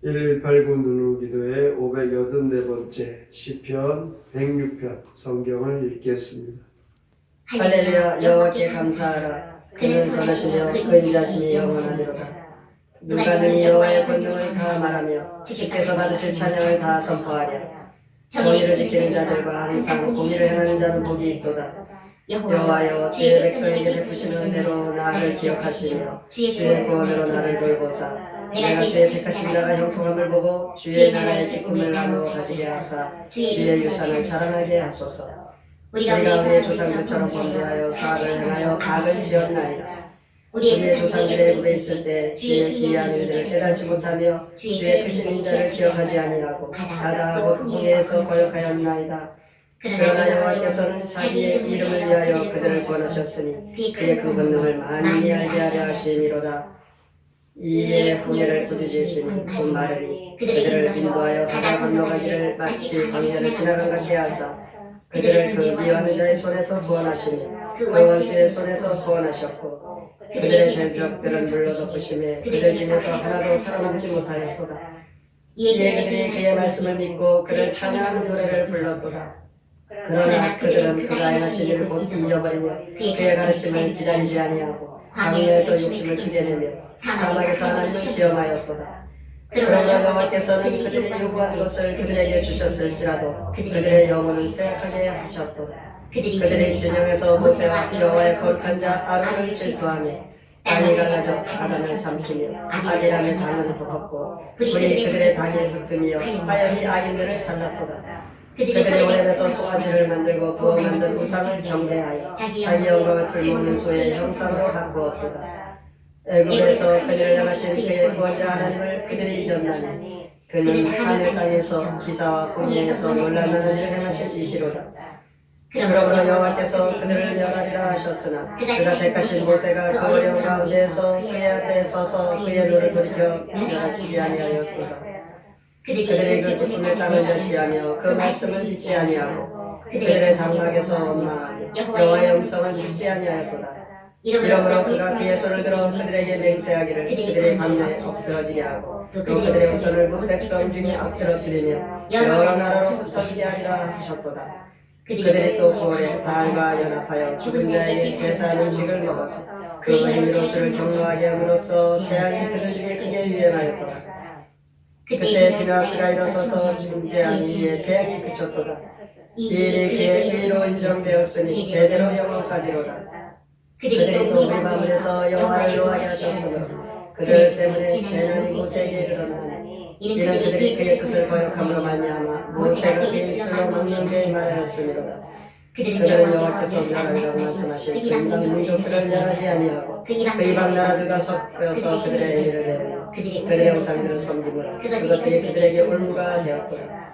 1189 누누기도의 584번째 시편 106편 성경을 읽겠습니다. 할렐루야. 여호와께 감사하라. 그는 선하시며 그 인자심이 영원하리로다. 누가 능히 여호와의 권능을 다 말하며 주께서 받으실 찬양을 다 선포하랴. 정의를 지키는 자들과 항상 공의를 행하는 자는 복이 있도다. 여호와여, 주의 백성에게 베푸시는 은혜로 나를 기억하시며 주의 구원으로 나를 돌보사 내가 주의 택하신 자가 형통함을 보고 주의 나라의 기쁨을 나누어 가지게 하사 주의 유산을 자랑하게 하소서. 우리가 우리의 조상들처럼 범죄하여 사악을 행하여 악을 지었나이다. 우리의 조상들의 물에 있을 때 주의 기이한 일들을 깨닫지 못하며 주의 크신 인자를 기억하지 아니하고 가다하고 홍해에서 거역하였나이다. 그러나 여호와께서는 자기의 이름을 위하여 그들을 구원하셨으니 그의 그 권능을 만민이 알게 하려 하심이로다. 이에 홍해를 부지지시니 곧 마르니 그들을 인도하여 바다 건너가기를 마치 광야를 지나간 같게 하사 그들을 그 미워하는 자의 손에서 구원하시니 그 원수의 손에서 구원하셨고 그들의 대적들은 물로 덮으심에 그들 중에서 하나도 살아남지 못하였도다. 이에 그들이 그의 말씀을 믿고 그를 찬양하는 노래를 불렀도다. 그러나 그들은 그가 행하신 일을 곧 잊어버리며 그의 가르침을 기다리지 아니하고 광야에서 욕심을 크게 내며 사막에서 하나님을 시험하였도다. 그러나 여호와께서는 그들이 요구한 것을 그들에게 주셨을지라도 그들의 영혼은 쇠약하게 하셨도다. 그들이 진영에서 모세와 여호와의 거룩한 자 아론을 질투하며 땅이 갈라져 바다를 삼키며 아비람의 당을 덮었고 불이 그들의 당에 붙으며 화염이 악인들을 살랐도다. 그들이 오랜에서 송아지를 만들고 부어 만든 우상을 경배하여 자기 영광을 풀모는 소의 형상으로 바꾸었도다. 애굽에서 그들을 향하신 그의 구원자 하나님을 그들이 잊었나니 그는 하늘 땅에서 기사와 공의에서 놀랄만한 일을 행하신 이시로다. 그러므로 여호와께서 그들을 멸하리라 하셨으나 그가 택하신 모세가 그 어려운 가운데에서 그의 앞에 서서 그의 눈을 돌이켜 멸하시지 아니하였도다. 그들이 그 기쁨의 땅을 멸시하며 그 말씀을 믿지 아니하고 그들의 장막에서 원망하며 여호와의 음성을 듣지 아니하였도다. 이러므로 그가 그의 손을 들어 그들에게 맹세하기를 그들의 밤에 엎드러지게 하고 또 그들의 우선을 문 백성 중에 엎드러뜨리며 여러 나라로 흩어지게 하리라 하셨도다. 그들이 또 9월에 바알과 연합하여 죽은 자에게 제사한 음식을 먹어서 그 행위로 주를 경노하게 함으로써 재앙이 그들 중에 크게 유행하였도다. 그때 비나스가 일어서서 중재한 이에 재앙이 그쳤도다. 이 일이 그의 의로 인정되었으니 대대로 영원까지로다. 그들이 또 우리 마음에서 여호와를 노하게 하셨으므로 그들 때문에 재난이 모세에게 이르렀나니 이는 그들이 그의 뜻을 거역함으로 말미암아 모세가 그의 입술로 명령되이 말하였음이로다. 그들은 여호와께서 멸하리라고 말씀하신 그 이방 민족들을 멸하지 아니하고 그 이방 나라들과 섞여서 그들의 행위를 배우며 그들의 우상들을 섬기므로 그것들이 그들에게 올무가 되었도다.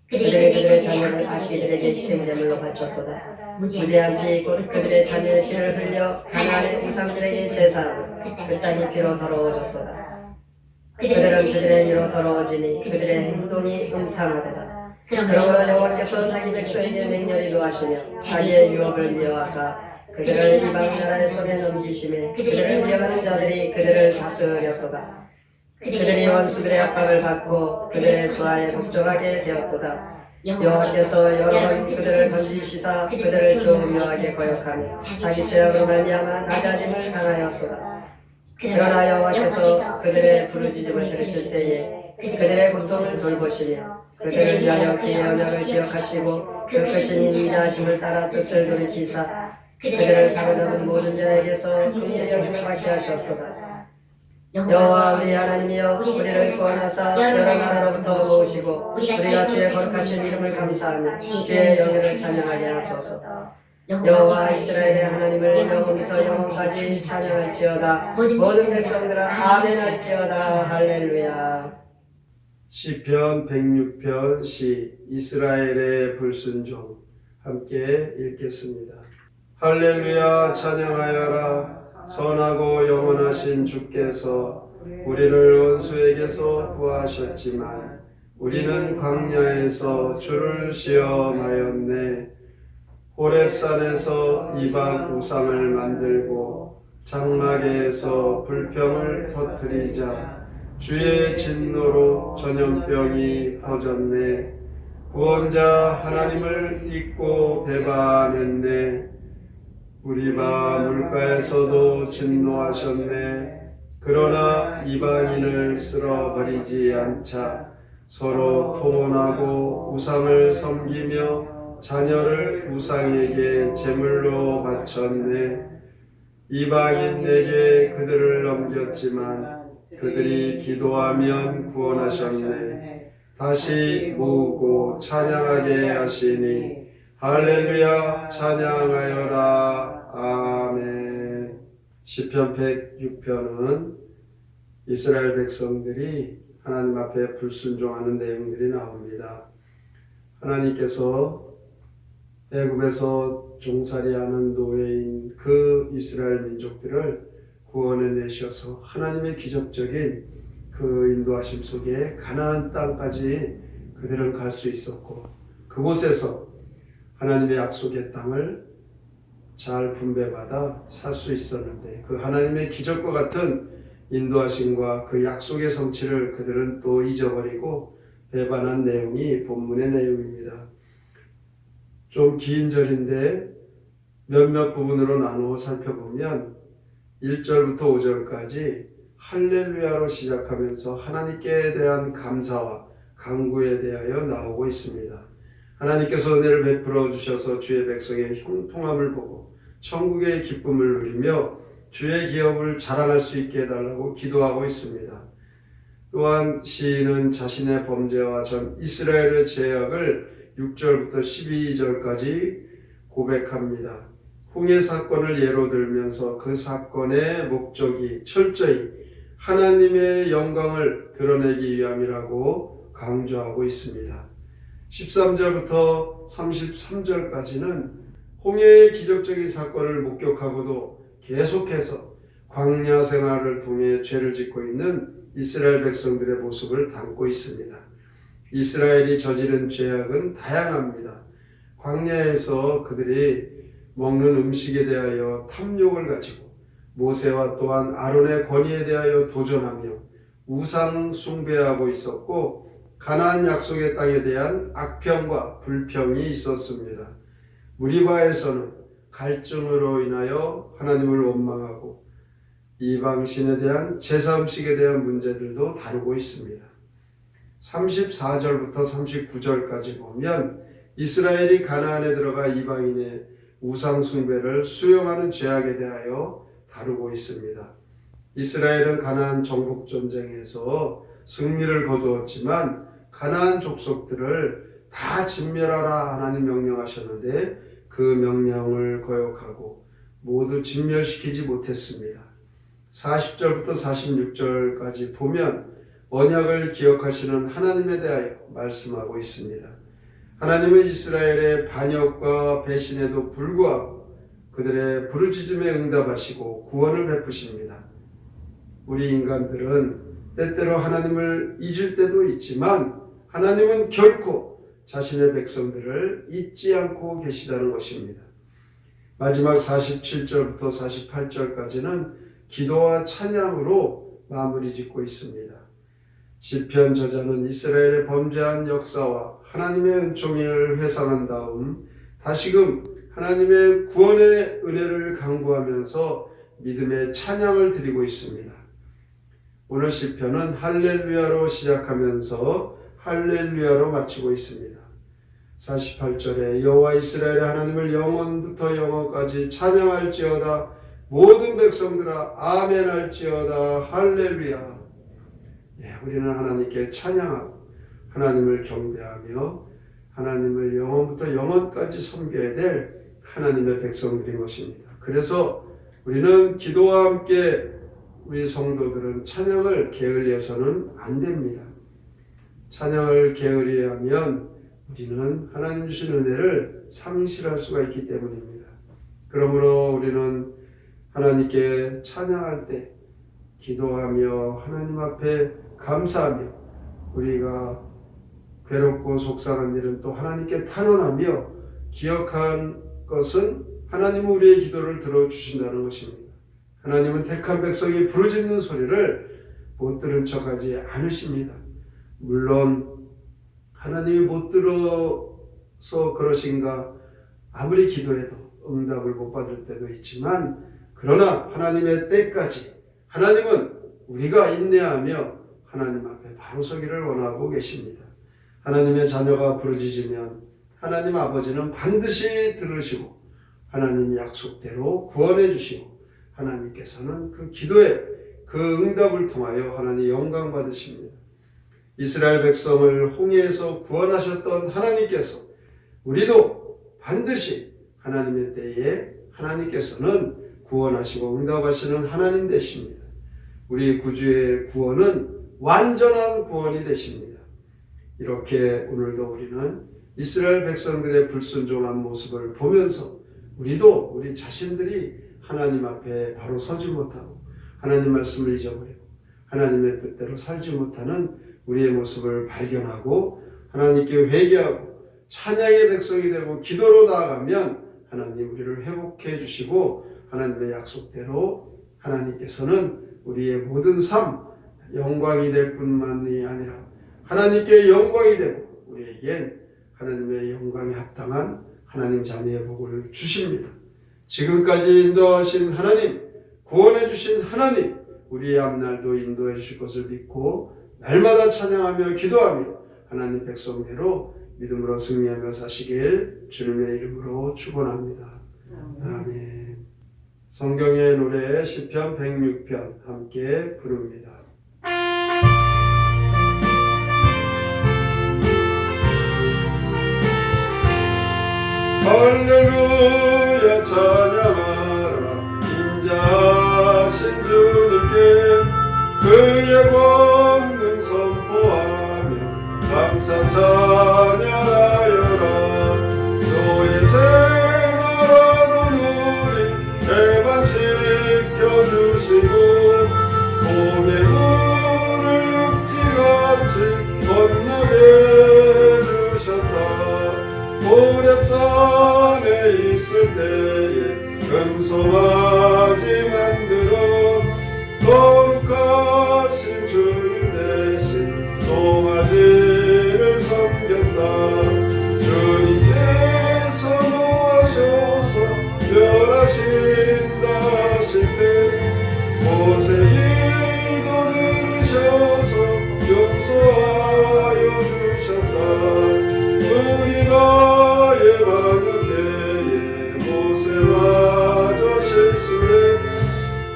그들이 그들의 자녀를 악기들에게 희생제물로 바쳤도다. 무죄한 피 곧 그들의 자녀의 피를 흘려 가나안의 우상들에게 제사하고 그 땅이 피로 더러워졌도다. 그들은 그들의 행위로 더러워지니 그들의 행동이 음탕하도다. 그러므로 여호와께서 자기 백성에게 맹렬히 노하시며 자기의 유업을 미워하사 그들을 이방 나라의 손에 넘기심에 그들을 미워하는 자들이 그들을 다스렸도다. 그들이 원수들의 압박을 받고 그들의 수하에 복종하게 되었도다. 여호와께서 여러 번 그들을 건지시사 그들을 교묘하게 거역하며 자기 죄악으로 말미암아 낮아짐을 당하였도다. 그러나 여호와께서 그들의 부르짖음을 들으실 때에 그들의 고통을 돌보시며 그들을 위하여 그의 언약을 기억하시고 그 크신 인자하심을 따라 뜻을 돌이키사 그들을 사로잡은 모든 자에게서 긍휼히 여김을 받게 하셨도다. 여호와 우리 하나님이여 우리를 구원하사 여러 나라로부터 모으시고 우리가 주의 거룩하신 이름을 감사하며 주의 영예를 찬양하게 하소서. 여호와 이스라엘의 하나님을 영원부터 영원까지 찬양할지어다. 모든 백성들아 아멘 할지어다. 할렐루야. 시편 106편 시 이스라엘의 불순종 함께 읽겠습니다. 할렐루야 찬양하여라. 선하고 영원하신 주께서 우리를 원수에게서 구하셨지만 우리는 광야에서 주를 시험하였네. 호렙산에서 이방 우상을 만들고 장막에서 불평을 터뜨리자 주의 진노로 전염병이 퍼졌네. 구원자 하나님을 잊고 배반했네. 우리가 물가에서도 진노하셨네. 그러나 이방인을 쓸어버리지 않자 서로 통혼하고 우상을 섬기며 자녀를 우상에게 제물로 바쳤네. 이방인에게 그들을 넘겼지만 그들이 기도하면 구원하셨네. 다시 모으고 찬양하게 하시니 할렐루야 찬양하여라. 아멘. 시편 106편은 이스라엘 백성들이 하나님 앞에 불순종하는 내용들이 나옵니다. 하나님께서 애굽에서 종살이하는 노예인 그 이스라엘 민족들을 구원해 내셔서 하나님의 기적적인 그 인도하심 속에 가나안 땅까지 그들은 갈 수 있었고, 그곳에서 하나님의 약속의 땅을 잘 분배받아 살 수 있었는데, 그 하나님의 기적과 같은 인도하심과 그 약속의 성취를 그들은 또 잊어버리고 배반한 내용이 본문의 내용입니다. 좀 긴 절인데 몇몇 부분으로 나누어 살펴보면 1절부터 5절까지 할렐루야로 시작하면서 하나님께 대한 감사와 간구에 대하여 나오고 있습니다. 하나님께서 은혜를 베풀어 주셔서 주의 백성의 형통함을 보고 천국의 기쁨을 누리며 주의 기업을 자랑할 수 있게 해달라고 기도하고 있습니다. 또한 시인은 자신의 범죄와 전 이스라엘의 죄악을 6절부터 12절까지 고백합니다. 홍해 사건을 예로 들면서 그 사건의 목적이 철저히 하나님의 영광을 드러내기 위함이라고 강조하고 있습니다. 13절부터 33절까지는 홍해의 기적적인 사건을 목격하고도 계속해서 광야 생활을 통해 죄를 짓고 있는 이스라엘 백성들의 모습을 담고 있습니다. 이스라엘이 저지른 죄악은 다양합니다. 광야에서 그들이 먹는 음식에 대하여 탐욕을 가지고 모세와 또한 아론의 권위에 대하여 도전하며 우상 숭배하고 있었고, 가나안 약속의 땅에 대한 악평과 불평이 있었습니다. 무리바에서는 갈증으로 인하여 하나님을 원망하고 이방신에 대한 제사 음식에 대한 문제들도 다루고 있습니다. 34절부터 39절까지 보면 이스라엘이 가나안에 들어가 이방인의 우상 숭배를 수용하는 죄악에 대하여 다루고 있습니다. 이스라엘은 가나안 정복 전쟁에서 승리를 거두었지만 가나안 족속들을 다 진멸하라 하나님 명령하셨는데 그 명령을 거역하고 모두 진멸시키지 못했습니다. 40절부터 46절까지 보면 언약을 기억하시는 하나님에 대하여 말씀하고 있습니다. 하나님은 이스라엘의 반역과 배신에도 불구하고 그들의 부르짖음에 응답하시고 구원을 베푸십니다. 우리 인간들은 때때로 하나님을 잊을 때도 있지만 하나님은 결코 자신의 백성들을 잊지 않고 계시다는 것입니다. 마지막 47절부터 48절까지는 기도와 찬양으로 마무리 짓고 있습니다. 시편 저자는 이스라엘의 범죄한 역사와 하나님의 은총을 회상한 다음 다시금 하나님의 구원의 은혜를 강구하면서 믿음의 찬양을 드리고 있습니다. 오늘 시편은 할렐루야로 시작하면서 할렐루야로 마치고 있습니다. 48절에 여호와 이스라엘의 하나님을 영원부터 영원까지 찬양할지어다. 모든 백성들아 아멘 할지어다. 할렐루야. 우리는 하나님께 찬양하고 하나님을 경배하며 하나님을 영원부터 영원까지 섬겨야 될 하나님의 백성들인 것입니다. 그래서 우리는 기도와 함께 우리 성도들은 찬양을 게을리해서는 안 됩니다. 찬양을 게을리하면 우리는 하나님 주신 은혜를 상실할 수가 있기 때문입니다. 그러므로 우리는 하나님께 찬양할 때 기도하며 하나님 앞에 감사하며 우리가 괴롭고 속상한 일은 또 하나님께 탄원하며 기억한 것은 하나님은 우리의 기도를 들어주신다는 것입니다. 하나님은 택한 백성이 부르짖는 소리를 못 들은 척하지 않으십니다. 물론 하나님이 못 들어서 그러신가 아무리 기도해도 응답을 못 받을 때도 있지만, 그러나 하나님의 때까지 하나님은 우리가 인내하며 하나님 앞에 바로 서기를 원하고 계십니다. 하나님의 자녀가 부르짖으면 하나님 아버지는 반드시 들으시고 하나님 약속대로 구원해 주시고, 하나님께서는 그 기도에 그 응답을 통하여 하나님 영광 받으십니다. 이스라엘 백성을 홍해에서 구원하셨던 하나님께서 우리도 반드시 하나님의 때에 하나님께서는 구원하시고 응답하시는 하나님 되십니다. 우리 구주의 구원은 완전한 구원이 되십니다. 이렇게 오늘도 우리는 이스라엘 백성들의 불순종한 모습을 보면서 우리도 우리 자신들이 하나님 앞에 바로 서지 못하고 하나님 말씀을 잊어버리고 하나님의 뜻대로 살지 못하는 우리의 모습을 발견하고 하나님께 회개하고 찬양의 백성이 되고 기도로 나아가면 하나님 우리를 회복해 주시고 하나님의 약속대로 하나님께서는 우리의 모든 삶 영광이 될 뿐만이 아니라 하나님께 영광이 되고 우리에겐 하나님의 영광에 합당한 하나님 자녀의 복을 주십니다. 지금까지 인도하신 하나님, 구원해 주신 하나님, 우리의 앞날도 인도해 주실 것을 믿고 날마다 찬양하며 기도하며 하나님 백성대로 믿음으로 승리하며 사시길 주님의 이름으로 축원합니다. 아멘. 성경의 노래 시편 106편 함께 부릅니다. 할렐루야 찬양하라 인자하신 주님께 그의 권능 선포하며 감사 찬양하여라. 너의 생활하던 우리 해방시켜 주시고 홍해 물을 육지같이 건너게 해주셨다. 호렙산에 있을 때에 금송아지 만들어 거룩하신 주님 대신 송아지를 섬겼다. 주님께서 노하셔서 멸하신다 하실 때 모세 기도 들으셔서 용서하여 주셨다. 우리가 예방할 때에 모세마저 실수해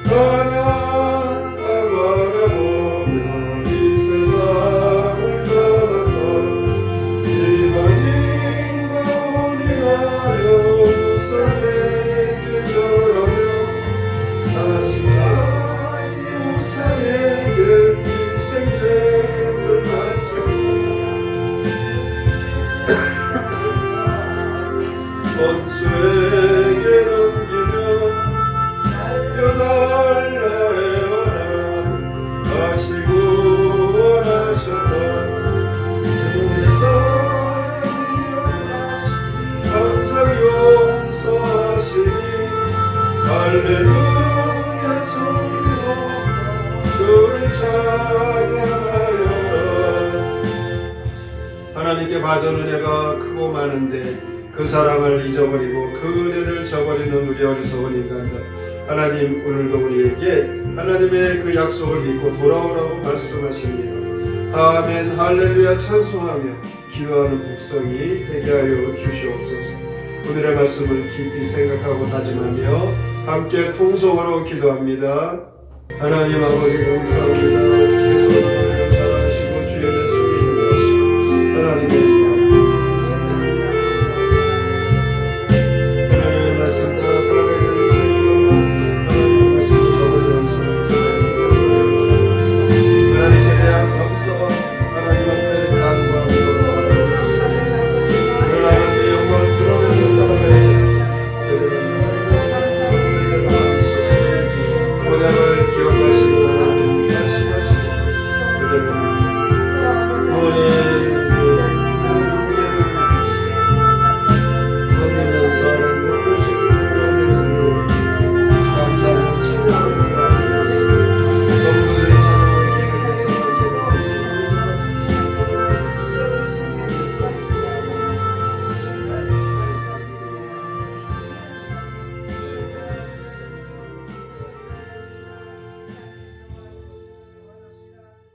가나안 땅 바라보며 이 세상을 떠났다. 이방인과 우리하여 우상에 기절하며 다시까지 우상에게 생생을 맡겨 원수에게 넘기면 살려달라 애원함 하시고 원하셨다. 그래서 항상 용서하시니 할렐루야 소리로 주를 찬양하여라. 하나님께 받은 은혜가 크고 많은데 그 사랑을 잊어버리고 그 은혜를 저버리는 우리 어리석은 인간들, 하나님 오늘도 우리에게 하나님의 그 약속을 믿고 돌아오라고 말씀하십니다. 아멘. 할렐루야 찬송하며 기도하는 백성이 되게 하여 주시옵소서. 오늘의 말씀을 깊이 생각하고 다짐하며 함께 통성으로 기도합니다. 하나님 아버지 감사합니다.